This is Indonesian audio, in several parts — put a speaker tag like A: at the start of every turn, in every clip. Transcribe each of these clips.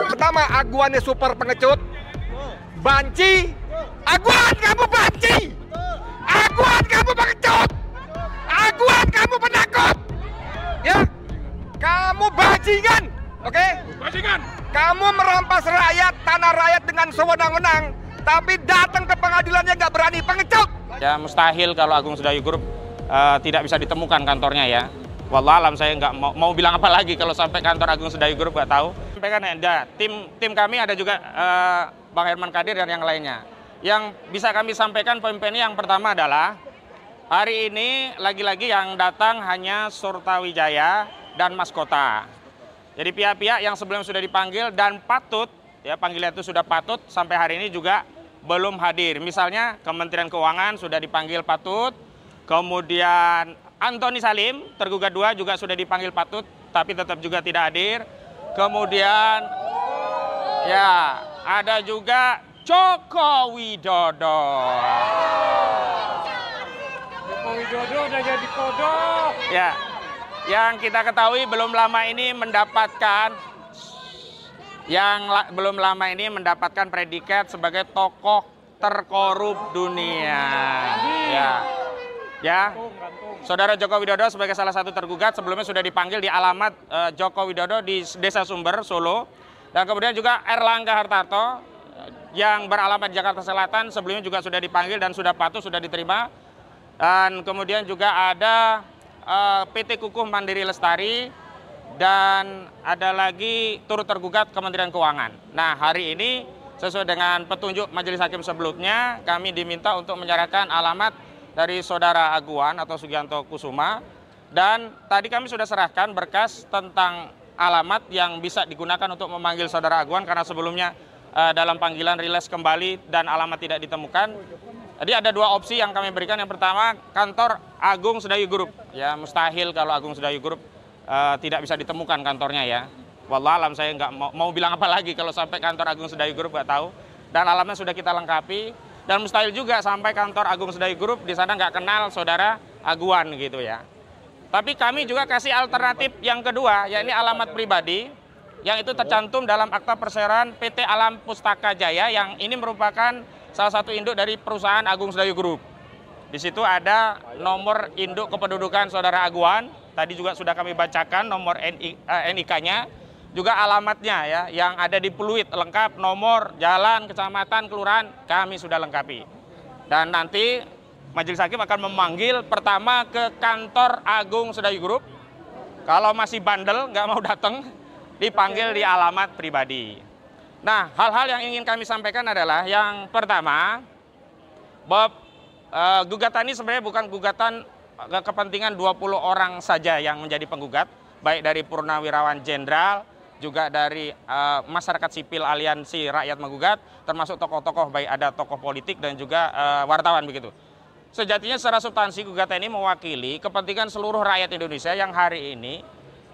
A: Pertama, Aguannya super pengecut. Banci, Aguan kamu banci. Aguan kamu pengecut. Aguan kamu penakut. Ya, kamu bajingan, oke? Bajingan. Kamu merampas rakyat, tanah rakyat dengan sewenang-wenang, tapi datang ke pengadilannya nggak berani, pengecut.
B: Ya mustahil kalau Agung Sedayu Group tidak bisa ditemukan kantornya ya. Wallahualam saya nggak mau bilang apa lagi kalau sampai kantor Agung Sedayu Group nggak tahu. Sampaikan ya, tim kami ada juga Bang Herman Kadir dan yang lainnya. Yang bisa kami sampaikan poin-poinnya yang pertama adalah hari ini lagi-lagi yang datang hanya Surtawijaya dan Mas Kota. Jadi pihak-pihak yang sebelumnya sudah dipanggil dan patut, ya panggilan itu sudah patut sampai hari ini juga belum hadir. Misalnya Kementerian Keuangan sudah dipanggil patut, kemudian Antoni Salim, tergugat 2 juga sudah dipanggil patut, tapi tetap juga tidak hadir. Kemudian, ya ada juga Joko Widodo.
C: Joko Widodo udah jadi kodok.
B: Ya, yang kita ketahui belum lama ini mendapatkan predikat sebagai tokoh terkorup dunia. Ya, Saudara Joko Widodo sebagai salah satu tergugat sebelumnya sudah dipanggil di alamat Joko Widodo di Desa Sumber, Solo. Dan kemudian juga Erlangga Hartarto yang beralamat di Jakarta Selatan sebelumnya juga sudah dipanggil dan sudah patuh, sudah diterima. Dan kemudian juga ada PT Kukuh Mandiri Lestari dan ada lagi turut tergugat Kementerian Keuangan. Nah, hari ini sesuai dengan petunjuk majelis hakim sebelumnya, kami diminta untuk menyerahkan alamat dari Saudara Aguan atau Sugianto Kusuma, dan tadi kami sudah serahkan berkas tentang alamat yang bisa digunakan untuk memanggil Saudara Aguan karena sebelumnya dalam panggilan rilis kembali dan alamat tidak ditemukan. Jadi ada 2 opsi yang kami berikan. Yang pertama, kantor Agung Sedayu Group. Ya mustahil kalau Agung Sedayu Group tidak bisa ditemukan kantornya ya. Wallahualam saya nggak mau bilang apa lagi kalau sampai kantor Agung Sedayu Group nggak tahu. Dan alamatnya sudah kita lengkapi. Dan mustahil juga sampai kantor Agung Sedayu Group di sana nggak kenal Saudara Aguan gitu ya. Tapi kami juga kasih alternatif yang kedua, yakni alamat pribadi yang itu tercantum dalam akta perseroan PT Alam Pustaka Jaya yang ini merupakan salah satu induk dari perusahaan Agung Sedayu Group. Di situ ada nomor induk kependudukan Saudara Aguan, tadi juga sudah kami bacakan nomor NIK-nya, juga alamatnya ya, yang ada di Pluit, lengkap, nomor, jalan, kecamatan, kelurahan, kami sudah lengkapi. Dan nanti majelis hakim akan memanggil pertama ke kantor Agung Sedayu Group. Kalau masih bandel, nggak mau datang, dipanggil di alamat pribadi. Nah, hal-hal yang ingin kami sampaikan adalah yang pertama, bahwa gugatan ini sebenarnya bukan gugatan kepentingan 20 orang saja yang menjadi penggugat, baik dari Purnawirawan Jenderal, juga dari masyarakat sipil aliansi rakyat menggugat, termasuk tokoh-tokoh, baik ada tokoh politik dan juga wartawan begitu. Sejatinya secara substansi gugatan ini mewakili kepentingan seluruh rakyat Indonesia yang hari ini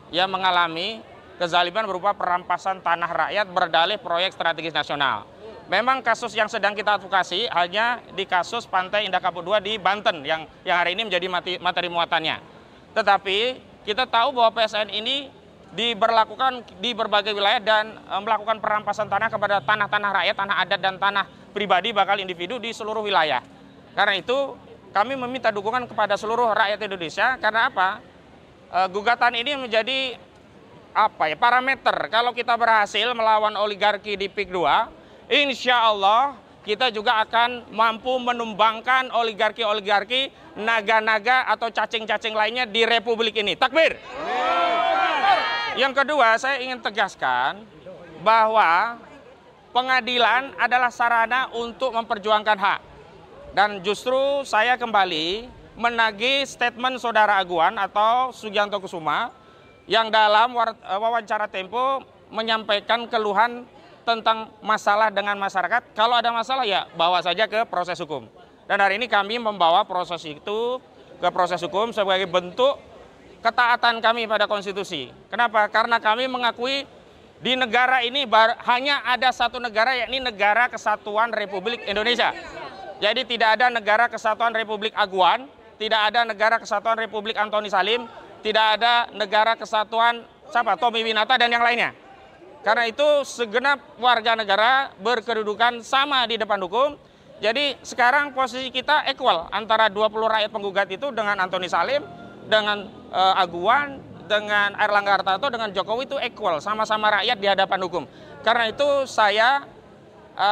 B: yang mengalami kezaliman berupa perampasan tanah rakyat berdalih proyek strategis nasional. Memang kasus yang sedang kita advokasi hanya di kasus Pantai Indah Kapuk II di Banten yang hari ini menjadi materi muatannya. Tetapi kita tahu bahwa PSN ini diberlakukan di berbagai wilayah dan melakukan perampasan tanah kepada tanah-tanah rakyat, tanah adat dan tanah pribadi bakal individu di seluruh wilayah. Karena itu kami meminta dukungan kepada seluruh rakyat Indonesia. Karena apa? Gugatan ini menjadi parameter kalau kita berhasil melawan oligarki di PIK 2, insya Allah kita juga akan mampu menumbangkan oligarki-oligarki, naga-naga atau cacing-cacing lainnya di Republik ini. Takbir! Yang kedua, saya ingin tegaskan bahwa pengadilan adalah sarana untuk memperjuangkan hak. Dan justru saya kembali menagih statement Saudara Aguan atau Sugianto Kusuma yang dalam wawancara Tempo menyampaikan keluhan tentang masalah dengan masyarakat. Kalau ada masalah ya bawa saja ke proses hukum. Dan hari ini kami membawa proses itu ke proses hukum sebagai bentuk ketaatan kami pada konstitusi. Kenapa? Karena kami mengakui di negara ini hanya ada satu negara, yakni Negara Kesatuan Republik Indonesia. Jadi tidak ada Negara Kesatuan Republik Aguan, tidak ada Negara Kesatuan Republik Antoni Salim, tidak ada negara kesatuan Tommy Winata dan yang lainnya. Karena itu segenap warga negara berkedudukan sama di depan hukum. Jadi sekarang posisi kita equal antara 20 rakyat penggugat itu dengan Antoni Salim, dengan Aguan, dengan Airlangga Hartarto, dengan Jokowi itu equal, sama-sama rakyat di hadapan hukum. Karena itu saya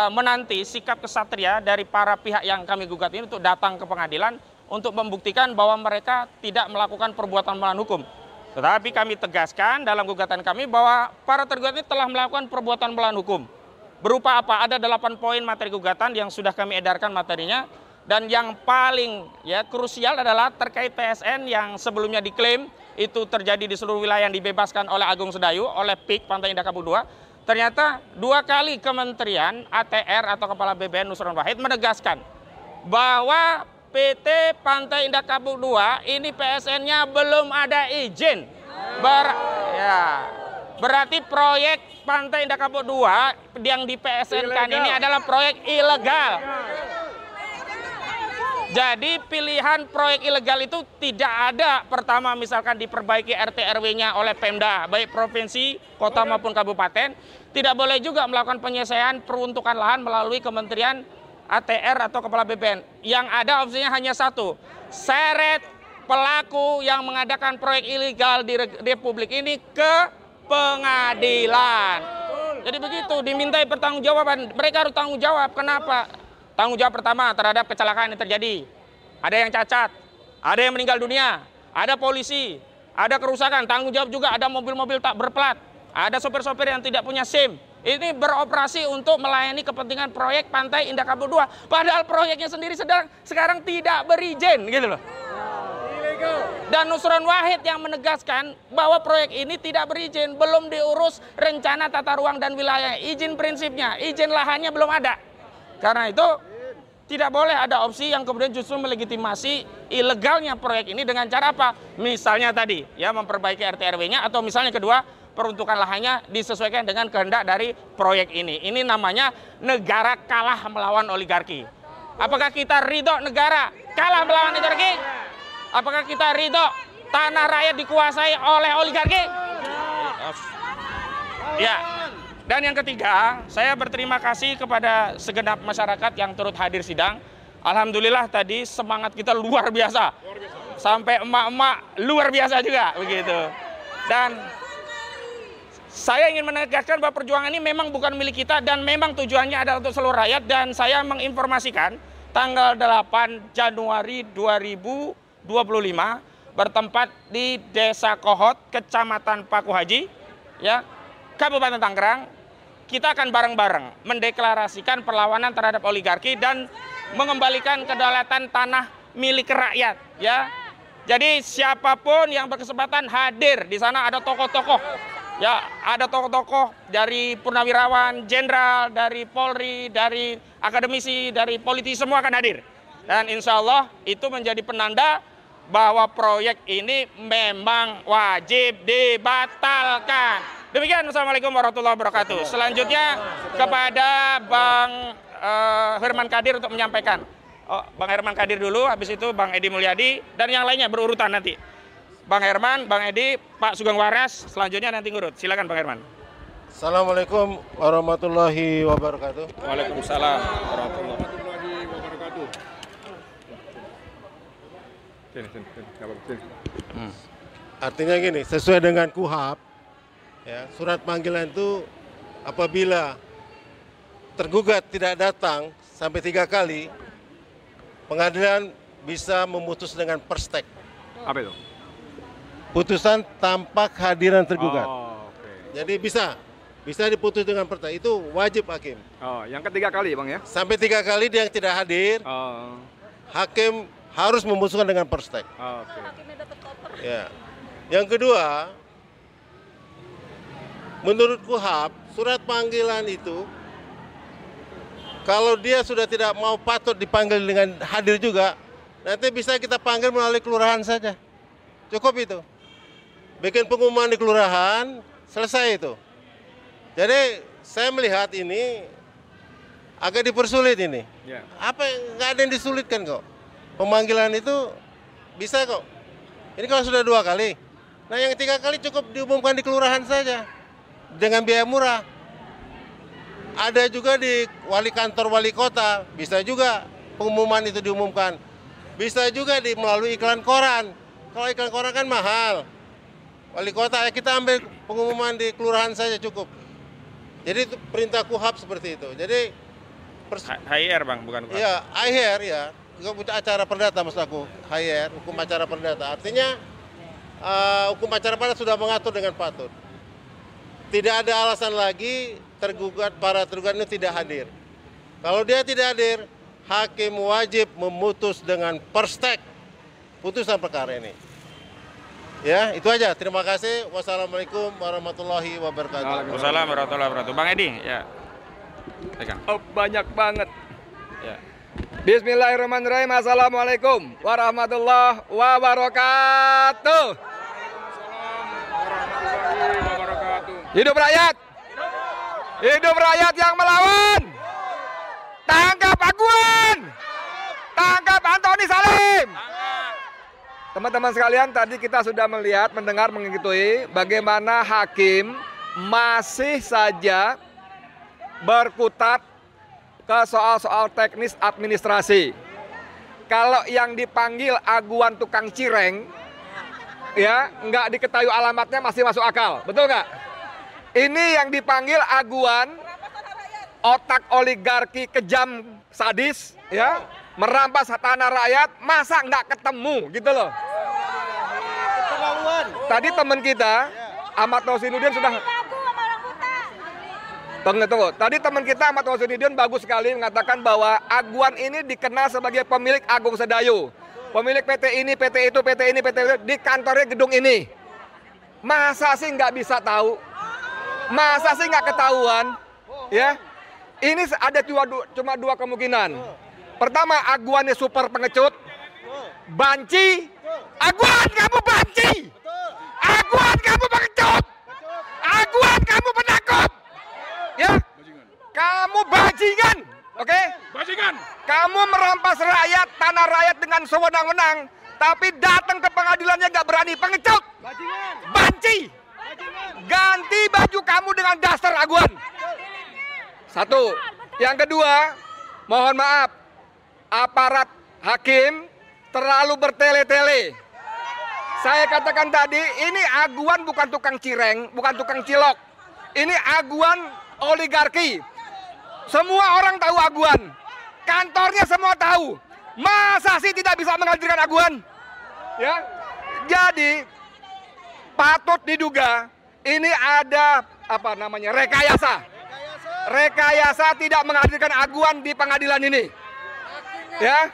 B: menanti sikap kesatria dari para pihak yang kami gugat ini untuk datang ke pengadilan untuk membuktikan bahwa mereka tidak melakukan perbuatan melawan hukum. Tetapi kami tegaskan dalam gugatan kami bahwa para tergugat ini telah melakukan perbuatan melawan hukum. Berupa apa? Ada 8 poin materi gugatan yang sudah kami edarkan materinya. Dan yang paling krusial adalah terkait PSN yang sebelumnya diklaim itu terjadi di seluruh wilayah yang dibebaskan oleh Agung Sedayu, oleh PIK Pantai Indah Kapuk II. Ternyata 2 kali Kementerian ATR atau Kepala BBN Nusron Wahid menegaskan bahwa PT Pantai Indah Kapuk II ini PSN-nya belum ada izin. Berarti proyek Pantai Indah Kapuk II yang di PSN-kan ini adalah proyek ilegal. Jadi pilihan proyek ilegal itu tidak ada. Pertama misalkan diperbaiki RT RW-nya oleh Pemda, baik provinsi, kota maupun kabupaten. Tidak boleh juga melakukan penyelesaian peruntukan lahan melalui Kementerian ATR atau Kepala BBN. Yang ada opsinya hanya satu, seret pelaku yang mengadakan proyek ilegal di Republik ini ke pengadilan. Jadi begitu, dimintai pertanggungjawaban. Mereka harus tanggung jawab. Kenapa? Tanggung jawab pertama terhadap kecelakaan yang terjadi. Ada yang cacat, ada yang meninggal dunia, ada polisi, ada kerusakan. Tanggung jawab juga ada mobil-mobil tak berplat, ada sopir-sopir yang tidak punya SIM. Ini beroperasi untuk melayani kepentingan proyek Pantai Indah Kapuk II. Padahal proyeknya sendiri sekarang tidak berizin, gitu loh. Dan Nusron Wahid yang menegaskan bahwa proyek ini tidak berizin, belum diurus rencana tata ruang dan wilayah, izin prinsipnya, izin lahannya belum ada. Karena itu tidak boleh ada opsi yang kemudian justru melegitimasi ilegalnya proyek ini dengan cara apa? Misalnya tadi memperbaiki RT RW-nya, atau misalnya kedua, peruntukan lahannya disesuaikan dengan kehendak dari proyek ini. Ini namanya negara kalah melawan oligarki. Apakah kita ridho negara kalah melawan oligarki? Apakah kita ridho tanah rakyat dikuasai oleh oligarki? Ya. Dan yang ketiga, saya berterima kasih kepada segenap masyarakat yang turut hadir sidang. Alhamdulillah tadi semangat kita luar biasa. Sampai emak-emak luar biasa juga begitu. Dan saya ingin menegaskan bahwa perjuangan ini memang bukan milik kita dan memang tujuannya adalah untuk seluruh rakyat. Dan saya menginformasikan tanggal 8 Januari 2025 bertempat di Desa Kohot, Kecamatan Paku Haji, Kabupaten Tangerang. Kita akan bareng-bareng mendeklarasikan perlawanan terhadap oligarki dan mengembalikan kedaulatan tanah milik rakyat. Jadi siapapun yang berkesempatan hadir di sana, ada tokoh-tokoh. Ada tokoh-tokoh dari purnawirawan, jenderal, dari Polri, dari akademisi, dari politisi, semua akan hadir. Dan insya Allah itu menjadi penanda bahwa proyek ini memang wajib dibatalkan. Demikian, Assalamualaikum warahmatullahi wabarakatuh. Selanjutnya kepada Bang Herman Kadir untuk menyampaikan. Bang Herman Kadir dulu, habis itu Bang Edi Mulyadi, dan yang lainnya berurutan nanti. Bang Herman, Bang Edi, Pak Sugeng Waras, selanjutnya nanti ngurut. Silakan Bang Herman.
D: Assalamualaikum warahmatullahi wabarakatuh.
B: Waalaikumsalam warahmatullahi wabarakatuh.
D: Artinya gini, sesuai dengan KUHAP, surat panggilan itu apabila tergugat tidak datang sampai 3 kali, pengadilan bisa memutus dengan perstek.
E: Apa itu?
D: Putusan tanpa kehadiran tergugat.
E: Okay.
D: Jadi bisa diputus dengan perstek, itu wajib hakim.
E: Yang ketiga kali Bang ya?
D: Sampai 3 kali dia tidak hadir, hakim harus memutuskan dengan perstek.
E: Okay.
D: Yang kedua, menurut KUHAP, surat panggilan itu kalau dia sudah tidak mau patut dipanggil dengan hadir juga, nanti bisa kita panggil melalui kelurahan saja. Cukup itu. Bikin pengumuman di kelurahan, selesai itu. Jadi saya melihat ini agak dipersulit ini. Nggak ada yang disulitkan kok. Pemanggilan itu bisa kok. Ini kalau sudah 2 kali, Nah yang 3 kali cukup diumumkan di kelurahan saja dengan biaya murah. Ada juga di kantor wali kota, bisa juga pengumuman itu diumumkan. Bisa juga melalui iklan koran. Kalau iklan koran kan mahal. Wali kota ya kita ambil pengumuman di kelurahan saja cukup. Jadi itu perintah KUHAP seperti itu. Jadi
B: HIR Bang, bukan KUHAP.
D: Iya, HIR ya. Hukum acara perdata maksud aku. HIR, hukum acara perdata. Artinya hukum acara perdata sudah mengatur dengan patut. Tidak ada alasan lagi para tergugat itu tidak hadir. Kalau dia tidak hadir, hakim wajib memutus dengan perstek putusan perkara ini. Ya, itu aja. Terima kasih. Wassalamualaikum warahmatullahi wabarakatuh.
B: Waalaikumsalam warahmatullahi wabarakatuh. Bang Edi, ya. Tegang.
A: Oh, banyak banget.
B: Ya.
A: Bismillahirrahmanirrahim. Assalamualaikum warahmatullahi wabarakatuh. Hidup rakyat. Hidup rakyat yang melawan. Tangkap Aguan. Tangkap Antoni Salim. Teman-teman sekalian, tadi kita sudah melihat, mendengar, mengikuti bagaimana hakim masih saja berkutat ke soal-soal teknis administrasi. Kalau yang dipanggil Aguan tukang cireng, ya nggak diketahui alamatnya masih masuk akal, betul nggak? Ini yang dipanggil Aguan otak oligarki kejam sadis, ya merampas tanah rakyat, masa nggak ketemu gitu loh. Tadi teman kita Ahmad Tausinuddin sudah Tunggu. Tadi teman kita Ahmad Tausinuddin bagus sekali mengatakan bahwa Aguan ini dikenal sebagai pemilik Agung Sedayu, pemilik PT ini, PT itu, PT ini, PT itu, di kantornya gedung ini. Masa sih nggak bisa tahu? Masa sih nggak ketahuan? Ya, ini ada cuma dua kemungkinan. Pertama, Aguannya super pengecut, banci. Aguan, kamu banci. Aguan, kamu pengecut. Aguan, kamu penakut. Ya, kamu bajingan, oke? Bajingan. Kamu merampas rakyat, tanah rakyat dengan sewenang-wenang, tapi datang ke pengadilannya nggak berani, pengecut. Bajingan. Banci. Ganti baju kamu dengan daster Aguan. Satu. Yang kedua, mohon maaf, aparat hakim terlalu bertele-tele. Saya katakan tadi, ini Aguan bukan tukang cireng, bukan tukang cilok. Ini Aguan oligarki. Semua orang tahu Aguan. Kantornya semua tahu. Masa sih tidak bisa menghadirkan Aguan? Ya. Jadi patut diduga ini ada rekayasa. Rekayasa tidak menghadirkan Aguan di pengadilan ini. Ya.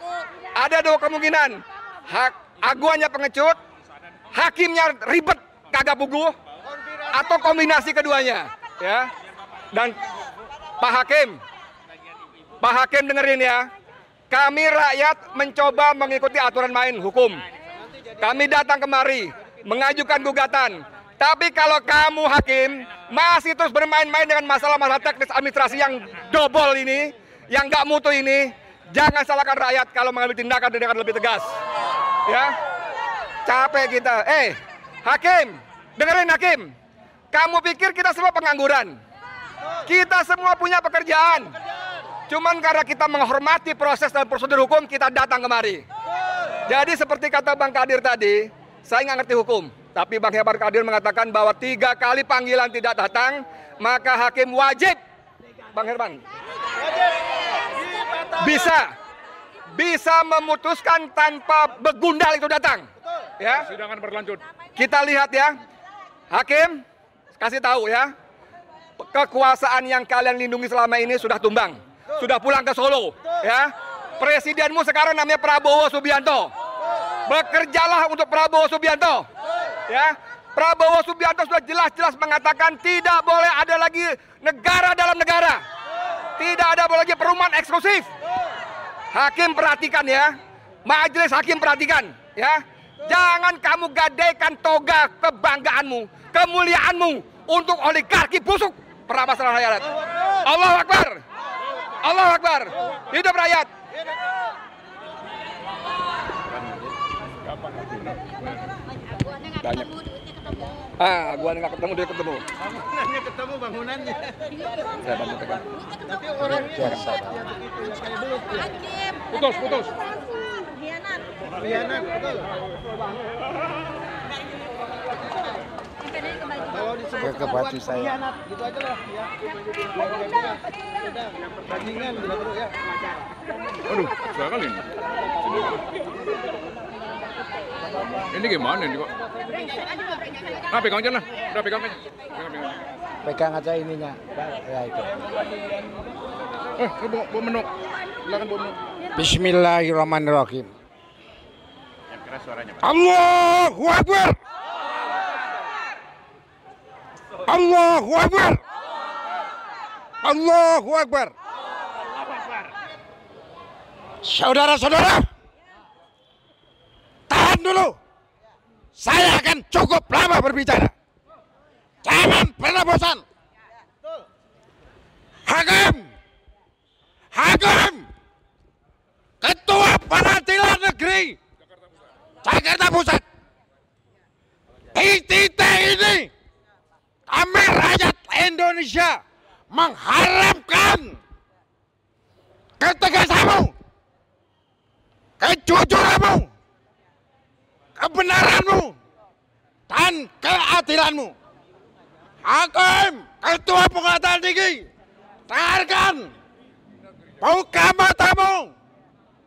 A: Ada dua kemungkinan. Aguannya pengecut, hakimnya ribet kagak puguh, atau kombinasi keduanya. Ya. Dan Pak Hakim dengerin ya. Kami rakyat mencoba mengikuti aturan main hukum. Kami datang kemari mengajukan gugatan. Tapi kalau kamu hakim masih terus bermain-main dengan masalah-masalah teknis administrasi yang dobol ini, yang nggak mutu ini, jangan salahkan rakyat kalau mengambil tindakan lebih tegas. Ya, capek kita. Hakim, dengerin hakim. Kamu pikir kita semua pengangguran? Kita semua punya pekerjaan. Cuman karena kita menghormati proses dan prosedur hukum, kita datang kemari. Jadi seperti kata Bang Kadir tadi, saya nggak ngerti hukum. Tapi Bang Hebar Kadir mengatakan bahwa 3 kali panggilan tidak datang, maka hakim wajib, Bang Herman, bisa memutuskan tanpa begundal itu datang. Ya.
C: Sidangan berlanjut.
A: Kita lihat ya, hakim kasih tahu ya, kekuasaan yang kalian lindungi selama ini sudah tumbang, sudah pulang ke Solo. Ya, presidenmu sekarang namanya Prabowo Subianto. Bekerjalah untuk Prabowo Subianto. Ya, Prabowo Subianto sudah jelas-jelas mengatakan tidak boleh ada lagi negara dalam negara. Tidak ada lagi perumahan eksklusif. Hakim perhatikan ya. Majelis hakim perhatikan ya. Jangan kamu gadaikan toga kebanggaanmu, kemuliaanmu untuk oligarki busuk perampas rakyat. Allahu Akbar. Allahu Akbar. Hidup rakyat.
E: Banyak.
A: Gua nggak ketemu, dia ketemu.
D: Bangunannya ketemu, bangunannya.
A: Ya, bantu pegang.
D: Tapi orangnya
C: Putus, putus.
D: Khianat, betul.
A: Ke baju saya.
D: Khianat, gitu aja lah ya. Bajingan bila perlu ya.
E: Aduh, susah kali ini. Ini gimana ini kok? Pegang aja lah. Udah pegang aja. Pegang.
A: Pegang aja ininya. Ya itu.
E: Ini bawa menu. Silakan bawa menu.
A: Bismillahirrahmanirrahim.
E: Yang keras suaranya, Pak.
A: Allahu Akbar. Allahu Akbar. Allahu Akbar. Saudara-saudara, tahan dulu. Saya akan cukup lama berbicara. Jangan pernah bosan. Hakim, Ketua Pengadilan Negeri Jakarta Pusat. Di titik ini, kami rakyat Indonesia mengharapkan ketegasanmu, kejujuranmu, kebenaranmu, dan keadilanmu. Hakim, Ketua Pengadilan Tinggi, dengarkan, buka matamu,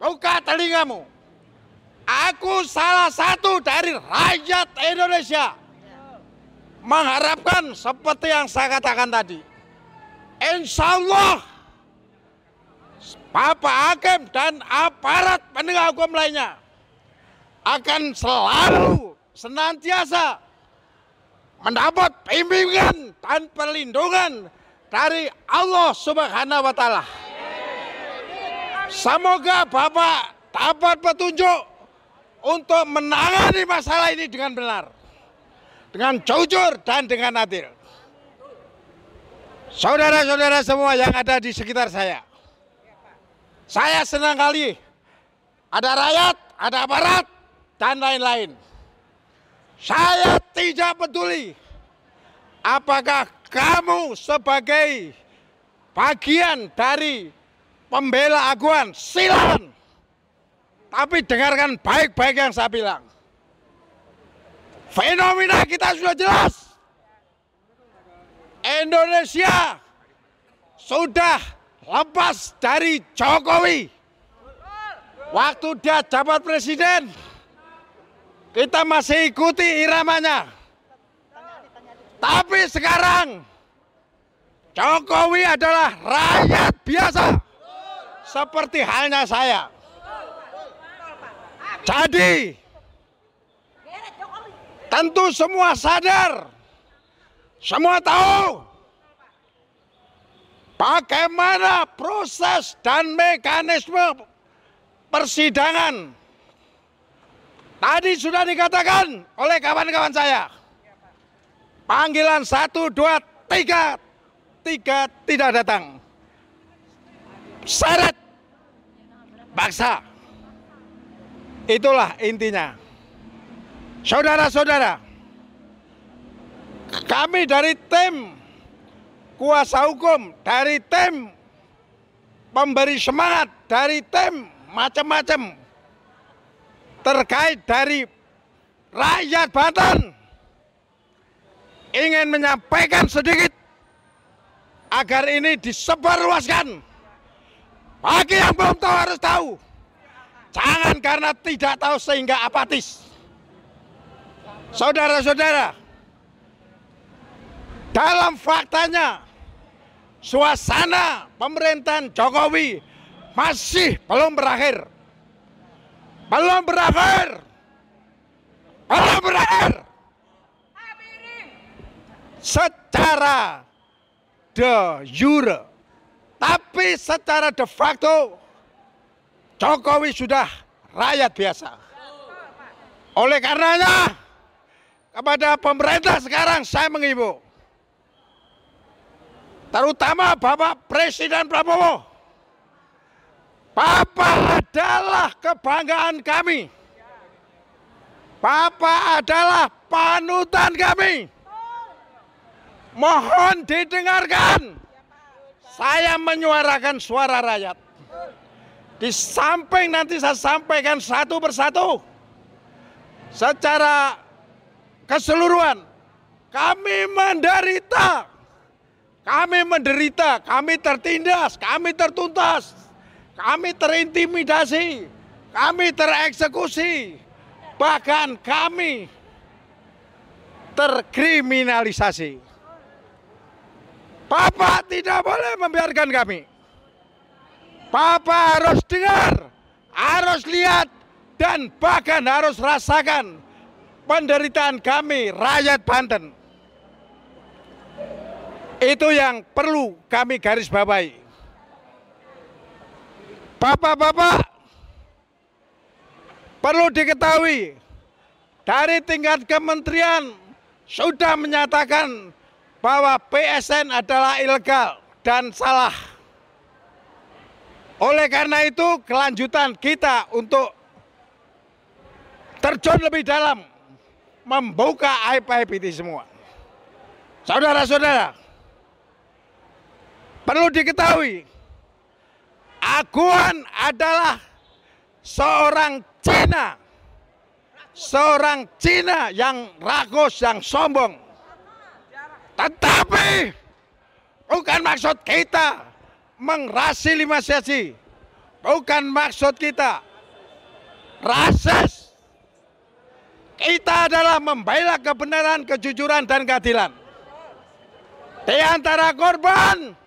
A: buka telingamu. Aku salah satu dari rakyat Indonesia mengharapkan seperti yang saya katakan tadi. Insya Allah, Bapak Hakim dan aparat penegak hukum lainnya akan selalu senantiasa mendapat bimbingan dan perlindungan dari Allah Subhanahu wa Ta'ala. Semoga Bapak dapat petunjuk untuk menangani masalah ini dengan benar, dengan jujur dan dengan adil. Saudara-saudara semua yang ada di sekitar saya senang kali ada rakyat, ada aparat, dan lain-lain. Saya tidak peduli apakah kamu sebagai bagian dari pembela aguan, silakan. Tapi dengarkan baik-baik yang saya bilang. Fenomena kita sudah jelas. Indonesia sudah lepas dari Jokowi. Waktu dia jabat presiden, kita masih ikuti iramanya. Tapi sekarang Jokowi adalah rakyat biasa, seperti halnya saya. Jadi, tentu semua sadar, semua tahu bagaimana proses dan mekanisme persidangan. Tadi sudah dikatakan oleh kawan-kawan saya, panggilan 1, 2, 3 tidak datang. Syarat paksa. Itulah intinya. Saudara-saudara, kami dari tim kuasa hukum, dari tim pemberi semangat, dari tim macam-macam terkait dari rakyat Banten, ingin menyampaikan sedikit agar ini disebarluaskan. Bagi yang belum tahu harus tahu. Jangan karena tidak tahu sehingga apatis. Saudara-saudara, dalam faktanya suasana pemerintahan Jokowi masih belum berakhir. Belum berakhir. Secara de jure, tapi secara de facto Jokowi sudah rakyat biasa. Oleh karenanya, kepada pemerintah sekarang saya menghimbau, terutama Bapak Presiden Prabowo, Bapak adalah kebanggaan kami.
F: Bapak adalah panutan kami. Mohon didengarkan. Saya menyuarakan suara rakyat. Di samping nanti saya sampaikan satu persatu. Secara keseluruhan, kami menderita. Kami menderita, kami tertindas, kami tertuntas. Kami terintimidasi, kami tereksekusi. Bahkan kami terkriminalisasi. Bapak tidak boleh membiarkan kami. Bapak harus dengar, harus lihat, dan bahkan harus rasakan penderitaan kami, rakyat Banten. Itu yang perlu kami garis bawahi. Bapak-bapak, perlu diketahui, dari tingkat kementerian sudah menyatakan bahwa PSN adalah ilegal dan salah. Oleh karena itu, kelanjutan kita untuk terjun lebih dalam, membuka aib-aib itu semua. Saudara-saudara, perlu diketahui, Aguan adalah seorang Cina yang rakus, yang sombong. Tetapi bukan maksud kita mengrasilisasi, bukan maksud kita rasis. Kita adalah membela kebenaran, kejujuran, dan keadilan. Di antara korban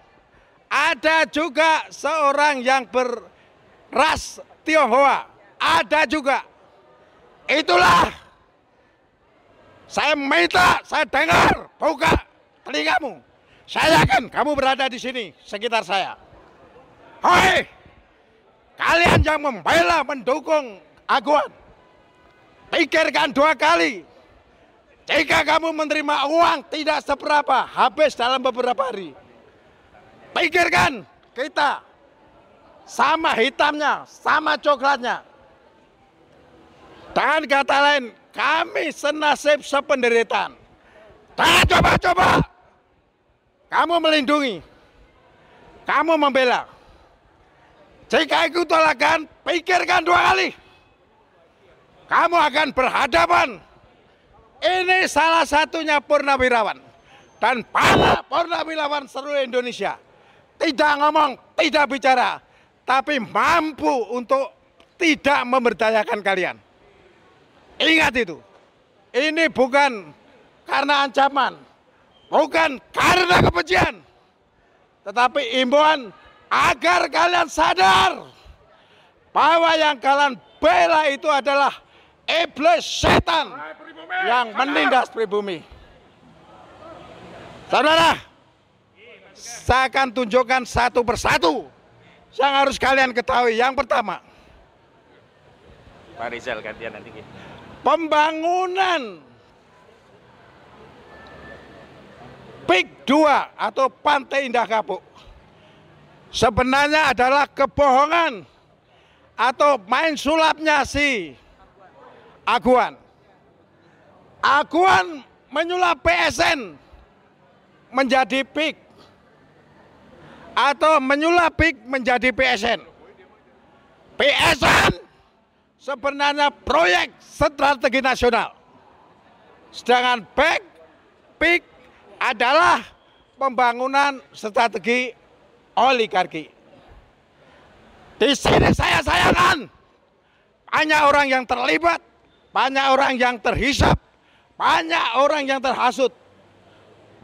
F: ada juga seorang yang berras Tionghoa, ada juga. Itulah saya minta, saya dengar, buka telingamu. Saya yakin kamu berada di sini, sekitar saya. Hei, kalian yang membela, mendukung Aguan, pikirkan 2 kali. Jika kamu menerima uang tidak seberapa, habis dalam beberapa hari. Pikirkan, kita sama hitamnya, sama coklatnya. Dengan kata lain, kami senasib sependeritaan. Dan coba-coba kamu melindungi, kamu membela. Jika ikut tolakan, pikirkan 2 kali. Kamu akan berhadapan. Ini salah satunya purnawirawan. Dan para purnawirawan seluruh Indonesia. Tidak ngomong, tidak bicara, tapi mampu untuk tidak memberdayakan kalian. Ingat itu. Ini bukan karena ancaman, bukan karena kebencian, tetapi imbauan agar kalian sadar bahwa yang kalian bela itu adalah iblis setan yang menindas pribumi. Saudara, saya akan tunjukkan satu persatu yang harus kalian ketahui. Yang pertama,
B: Pak Rizal gantian nanti.
F: Pembangunan PIK 2 atau Pantai Indah Kapuk sebenarnya adalah kebohongan atau main sulapnya si Aguan. Aguan menyulap PSN menjadi PIK atau menyulap PIK menjadi PSN. PSN sebenarnya proyek strategi nasional. Sedangkan PIK adalah pembangunan strategi oligarki. Di sini saya sayangkan banyak orang yang terlibat, banyak orang yang terhisap, banyak orang yang terhasut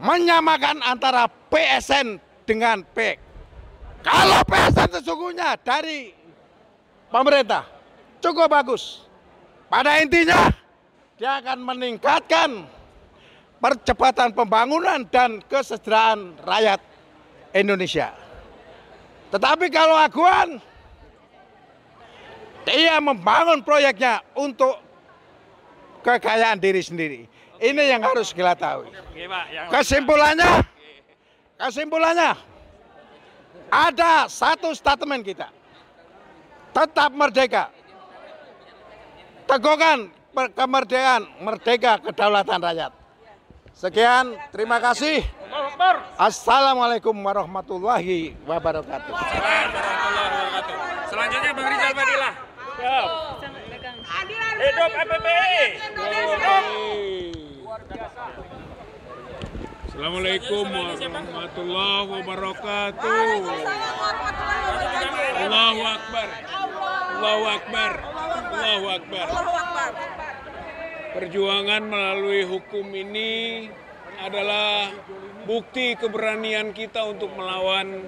F: menyamakan antara PSN dengan PIK. Kalau PSN sesungguhnya dari pemerintah cukup bagus. Pada intinya dia akan meningkatkan percepatan pembangunan dan kesejahteraan rakyat Indonesia. Tetapi kalau Aguan, dia membangun proyeknya untuk kekayaan diri sendiri. Ini yang harus kita tahu. Kesimpulannya, ada satu statement kita. Tetap merdeka. Teguhkan kemerdekaan, merdeka kedaulatan rakyat. Sekian, terima kasih. Assalamualaikum warahmatullahi wabarakatuh.
B: Selanjutnya Bang Rizal Fadilah. Hidup FPPI.
C: Assalamualaikum warahmatullahi wabarakatuh. Allahu Akbar. Allahu Akbar. Allahu Akbar. Perjuangan melalui hukum ini adalah bukti keberanian kita untuk melawan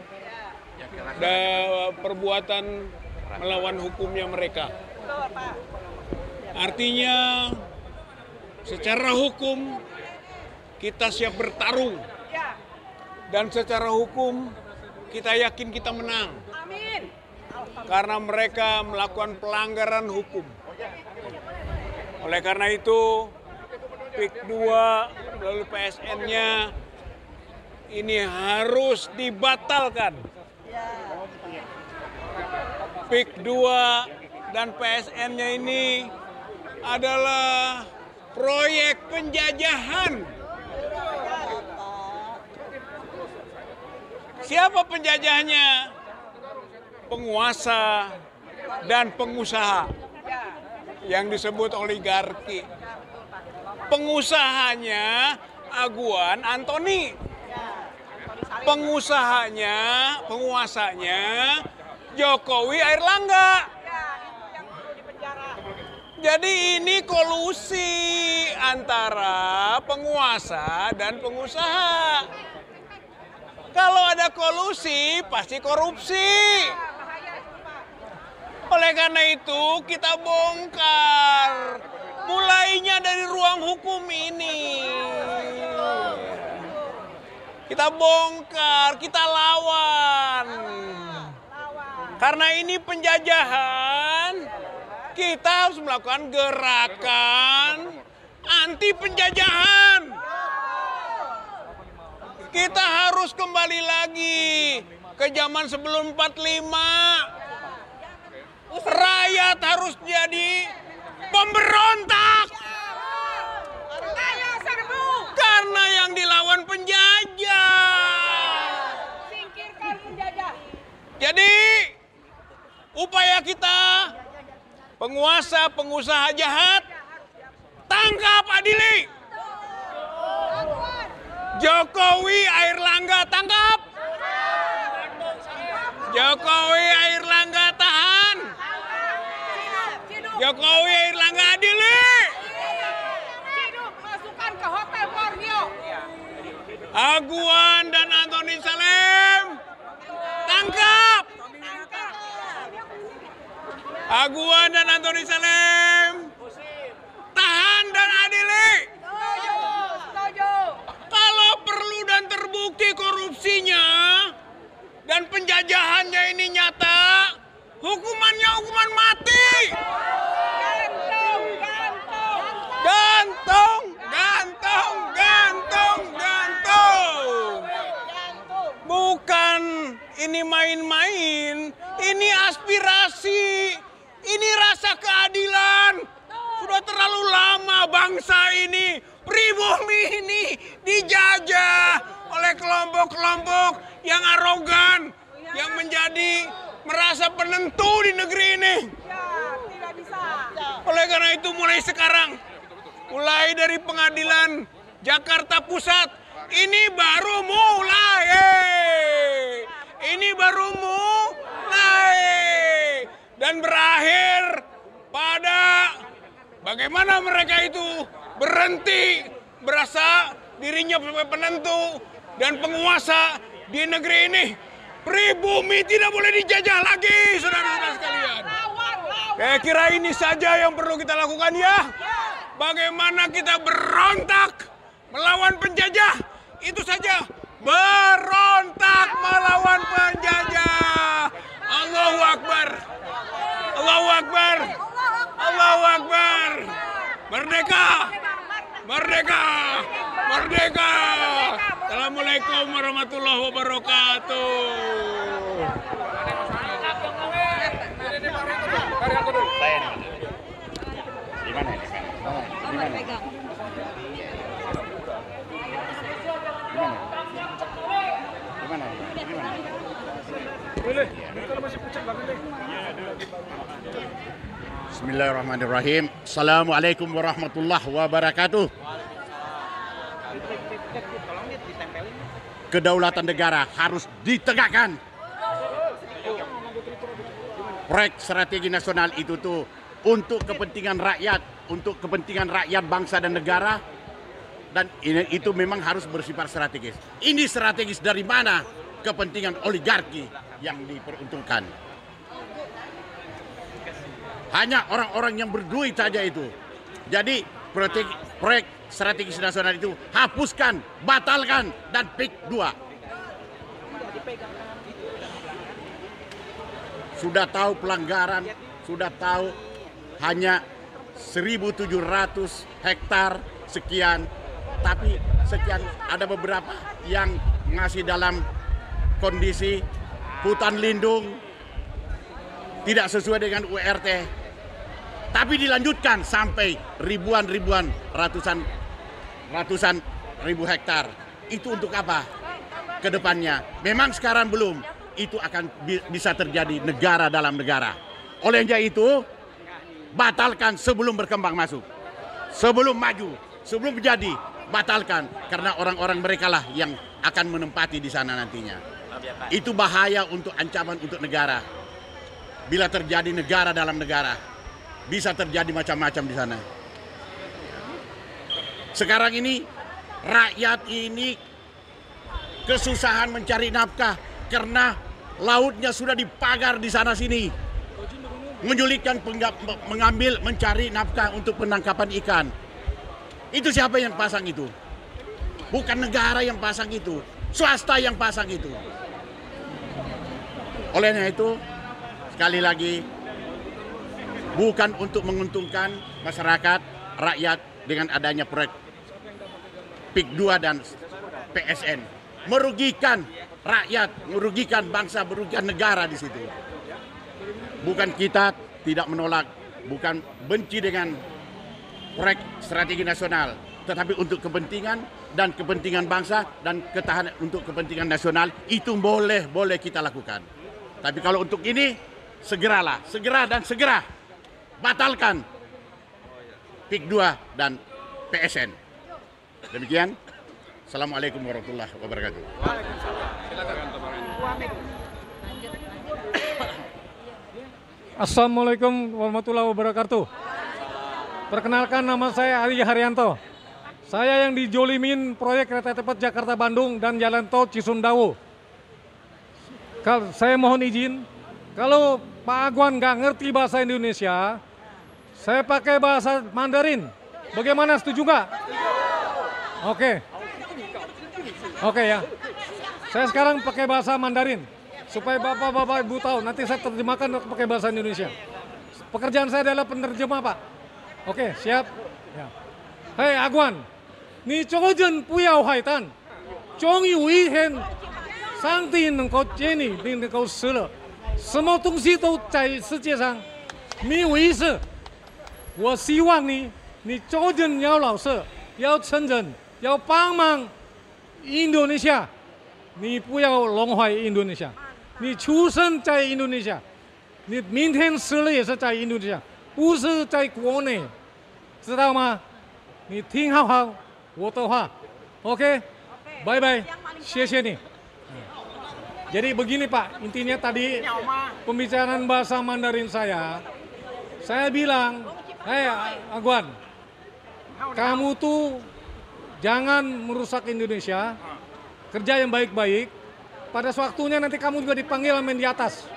C: perbuatan melawan hukumnya mereka. Artinya secara hukum kita siap bertarung dan secara hukum kita yakin kita menang. Karena mereka melakukan pelanggaran hukum. Oleh karena itu, PIK 2 melalui PSN-nya ini harus dibatalkan. PIK 2 dan PSN-nya ini adalah proyek penjajahan. Siapa penjajahnya? Penguasa dan pengusaha yang disebut oligarki. Pengusahanya Aguan Antoni. Penguasanya Jokowi Airlangga. Jadi ini kolusi antara penguasa dan pengusaha. Kalau ada kolusi pasti korupsi. Oleh karena itu kita bongkar, mulainya dari ruang hukum ini. Kita bongkar, kita lawan. Karena ini penjajahan, kita harus melakukan gerakan anti penjajahan. Kita harus kembali lagi ke zaman sebelum 45. Rakyat harus jadi pemberontak. Karena yang dilawan penjajah.
G: Singkirkan penjajah.
C: Jadi upaya kita, penguasa, pengusaha jahat, tangkap, adili. Jokowi Airlangga tangkap. Jokowi Airlangga tahan. Jokowi Airlangga adili.
G: Masukkan ke Hotel Borneo.
C: Aguan dan Antoni Salim tangkap. Aguan dan Antoni Salim tahan dan adili. Kalau perlu dan terbukti korupsinya dan penjajahannya ini nyata, hukumannya hukuman mati. Gantung, gantung, gantung, gantung. Bukan ini main-main, ini aspirasi, ini rasa keadilan. Sudah terlalu lama bangsa ini, pribumi ini dijajah oleh kelompok-kelompok yang arogan, yang menjadi merasa penentu di negeri ini. Oleh karena itu mulai sekarang, mulai dari pengadilan Jakarta Pusat, ini baru mulai. Ini baru mulai. Dan berakhir pada bagaimana mereka itu berhenti merasa dirinya sebagai penentu dan penguasa di negeri ini. Pribumi tidak boleh dijajah lagi, saudara-saudara sekalian. Saya kira ini saja yang perlu kita lakukan ya. Bagaimana kita berontak melawan penjajah, itu saja. Berontak melawan penjajah. Allahu Akbar. Allahu Akbar. Allahu Akbar. Merdeka. Merdeka. Merdeka. Assalamualaikum warahmatullahi wabarakatuh.
B: Gimana ini?
G: pegang.
H: Bismillahirrahmanirrahim. Assalamualaikum warahmatullahi wabarakatuh. Kedaulatan negara harus ditegakkan. Proyek strategi nasional itu tuh untuk kepentingan rakyat, untuk kepentingan rakyat, bangsa dan negara, dan itu memang harus bersifat strategis. Ini strategis dari mana? Kepentingan oligarki yang diperuntukkan. Hanya orang-orang yang berduit saja itu. Jadi proyek strategis nasional itu hapuskan, batalkan, dan pick 2. Sudah tahu pelanggaran, sudah tahu hanya 1.700 hektar sekian, tapi sekian ada beberapa yang masih dalam kondisi hutan lindung, tidak sesuai dengan URT, tapi dilanjutkan sampai ribuan, ratusan ribu hektar. Itu untuk apa? Kedepannya, memang sekarang belum, itu akan bisa terjadi negara dalam negara. Olehnya itu, batalkan sebelum berkembang masuk. Sebelum maju, sebelum menjadi, batalkan. Karena orang-orang mereka lah yang akan menempati di sana nantinya. Itu bahaya untuk ancaman untuk negara. Bila terjadi negara dalam negara, bisa terjadi macam-macam di sana. Sekarang ini, rakyat ini kesusahan mencari nafkah karena lautnya sudah dipagar di sana sini. Menyulitkan mengambil, mencari nafkah untuk penangkapan ikan. Itu siapa yang pasang itu? Bukan negara yang pasang itu, swasta yang pasang itu. Olehnya itu, sekali lagi, bukan untuk menguntungkan masyarakat, rakyat dengan adanya proyek PIK 2 dan PSN. Merugikan rakyat, merugikan bangsa, merugikan negara di situ. Bukan kita tidak menolak, bukan benci dengan proyek strategi nasional, tetapi untuk kepentingan dan kepentingan bangsa dan ketahanan untuk kepentingan nasional itu boleh kita lakukan. Tapi kalau untuk ini segera batalkan PIK 2 dan PSN. Demikian. Assalamualaikum warahmatullahi wabarakatuh.
I: Assalamualaikum warahmatullahi wabarakatuh. Perkenalkan, nama saya Ari Haryanto. Saya yang dijolimin proyek kereta cepat Jakarta-Bandung dan jalan tol Cisumdawu. Saya mohon izin, kalau Pak Agwan nggak ngerti bahasa Indonesia, saya pakai bahasa Mandarin. Bagaimana, setuju nggak? Oke ya. Saya sekarang pakai bahasa Mandarin supaya bapak-bapak ibu tahu. Nanti saya terjemahkan pakai bahasa Indonesia. Pekerjaan saya adalah penerjemah, Pak. Oke, siap. Ya. Hei Agwan, ni cojen puyao haitan,终有一天上帝能够接你，并能够死了，什么东西都在世界上没有意思。我希望你做人要老实，要诚恳，要帮忙印度尼西亚，你不要弄坏印度尼西亚。你出生在印度尼西亚，你明天死了也是在印度尼西亚，不是在国内，知道吗？你听好我的话 ，OK， 拜拜，谢谢你。Jadi begini Pak, intinya tadi pembicaraan bahasa Mandarin saya bilang, hei Agwan, kamu tuh jangan merusak Indonesia, kerja yang baik-baik, pada waktunya nanti kamu juga dipanggil sama di atas.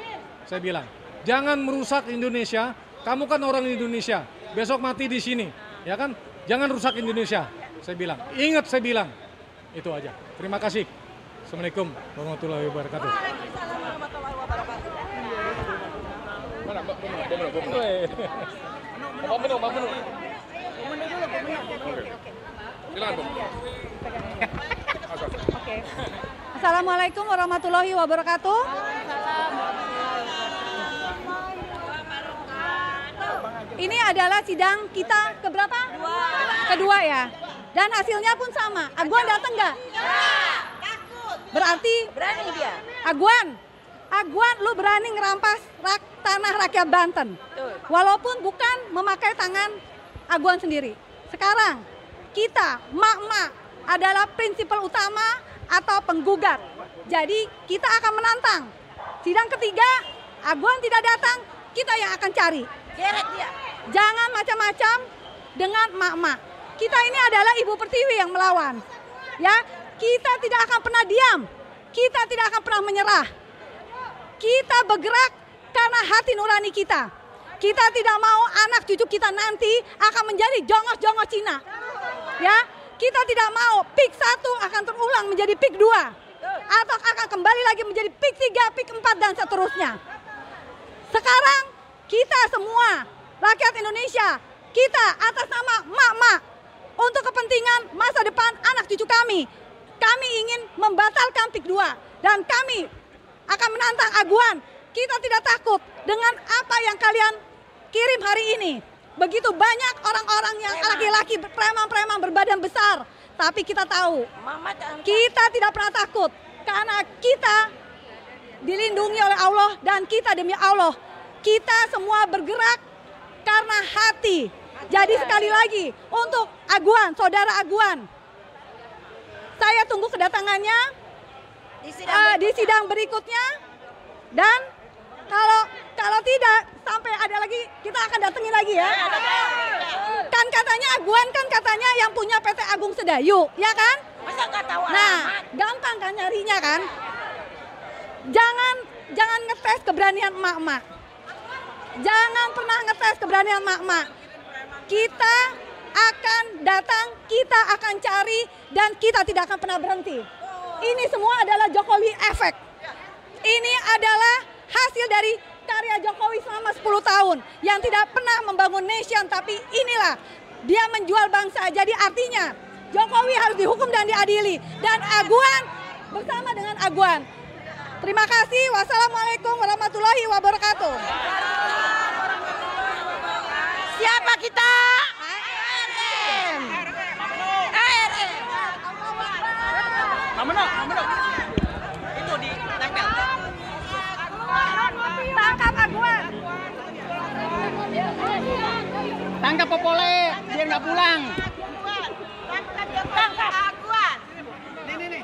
I: Saya bilang, jangan merusak Indonesia, kamu kan orang Indonesia, besok mati di sini, ya kan? Jangan rusak Indonesia, saya bilang. Ingat saya bilang, itu aja. Terima kasih. Assalamualaikum warahmatullahi wabarakatuh.
J: Assalamualaikum warahmatullahi wabarakatuh. Ini adalah sidang kita keberapa? 2. kedua ya. Dan hasilnya pun sama. Aguan datang nggak? Berarti
G: Berani dia.
J: Aguan lu berani ngerampas tanah rakyat Banten. Walaupun bukan memakai tangan Aguan sendiri. Sekarang kita, mak-mak, adalah prinsipal utama atau penggugat. Jadi kita akan menantang. Sidang ketiga, Aguan tidak datang, kita yang akan cari.
G: Geret dia.
J: Jangan macam-macam dengan mak-mak. Kita ini adalah Ibu Pertiwi yang melawan. Ya, kita tidak akan pernah diam. Kita tidak akan pernah menyerah. Kita bergerak karena hati nurani kita. Kita tidak mau anak cucu kita nanti akan menjadi jongos-jongos Cina. Ya, kita tidak mau PIK 1 akan terulang menjadi PIK 2. Atau akan kembali lagi menjadi PIK 3, PIK 4 dan seterusnya. Sekarang kita semua rakyat Indonesia, kita atas nama mak-mak untuk kepentingan masa depan anak cucu kami ingin membatalkan PIK 2 dan kami akan menantang Aguan. Kita tidak takut dengan apa yang kalian kirim hari ini. Begitu banyak orang-orang yang laki-laki preman-preman berbadan besar, tapi kita tahu kita tidak pernah takut karena kita dilindungi oleh Allah dan kita demi Allah kita semua bergerak karena hati. Jadi sekali lagi untuk Aguan, saudara Aguan, saya tunggu kedatangannya di sidang berikutnya dan kalau tidak sampai ada lagi kita akan datengin lagi ya. Kan katanya Aguan kan katanya yang punya PT Agung Sedayu, ya kan?
G: Masa nggak tahu alamat?
J: Nah, gampang kan nyarinya kan? Jangan ngetes keberanian emak-emak. Jangan pernah ngetes keberanian emak-emak. Kita akan datang, kita akan cari, dan kita tidak akan pernah berhenti. Ini semua adalah Jokowi efek. Ini adalah hasil dari karya Jokowi selama 10 tahun yang tidak pernah membangun nation, tapi inilah dia menjual bangsa. Jadi artinya Jokowi harus dihukum dan diadili, dan Aguan bersama dengan Aguan. Terima kasih. Wassalamualaikum warahmatullahi wabarakatuh.
G: Siapa kita? ARM. Itu di tempel.
J: Tangkap Aguan.
G: Tangkap Popole, biar nggak pulang. Tangkap Aguan. Nih.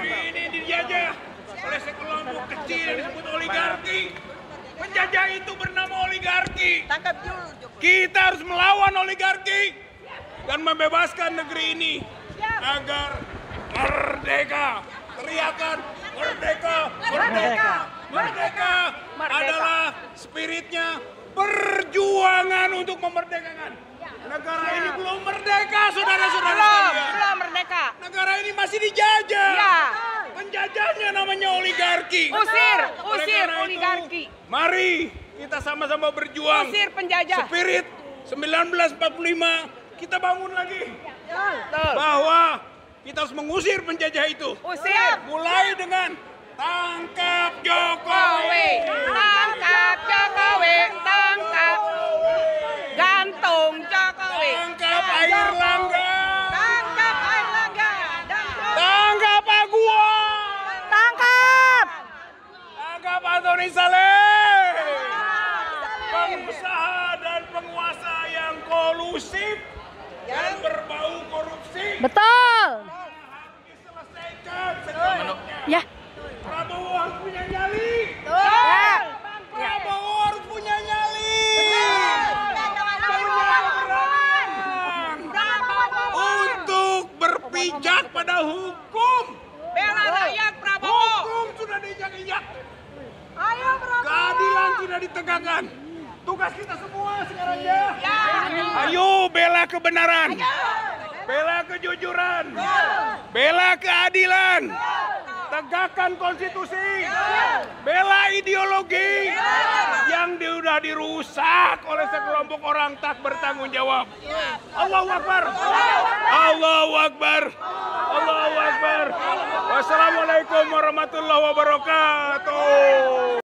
C: Ini dijajah oleh sekelompok kecil yang disebut oligarki. Penjajah itu bernama oligarki.
G: Tangkap dulu.
C: Kita harus melawan oligarki dan membebaskan negeri ini agar merdeka. Teriakan merdeka, merdeka, merdeka adalah spiritnya perjuangan untuk memerdekakan. Negara ini belum merdeka, saudara-saudara sekalian.
G: Belum merdeka.
C: Negara ini masih dijajah.
G: Ya.
C: Penjajahnya namanya oligarki.
G: Usir
C: Oleh karena itu,
G: oligarki.
C: mari kita sama-sama berjuang.
G: Usir penjajah.
C: Spirit 1945 kita bangun lagi. Bahwa kita harus mengusir penjajah itu.
G: Usir.
C: Mulai dengan tangkap Jokowi.
G: Tangkap Jokowi. Tangkap. Gantung Jokowi.
C: Tangkap Airlangga.
G: Tangkap Airlangga.
C: Tangkap Aguan.
J: Tangkap.
C: Tangkap Antoni Saleh. Pengusaha dan penguasa yang kolusif dan berbau korupsi.
J: Betul.
C: Diselesaikan secepatnya.
J: Ya.
C: Prabowo harus punya nyali.
J: Ya.
C: Prabowo harus punya nyali. Untuk berpijak pada hukum.
G: Bela rakyat Prabowo.
C: Hukum sudah diinjak-injak.
G: Ayo Prabowo.
C: Keadilan tidak ditegakkan. Tugas kita semua sekarang ya. Ayo bela kebenaran. Bela kejujuran. Bela keadilan. Tegakkan konstitusi. Bela ideologi yang sudah dirusak oleh sekelompok orang tak bertanggung jawab. Allahu Akbar. Allahu Akbar. Allahu Akbar. Wassalamualaikum warahmatullahi wabarakatuh.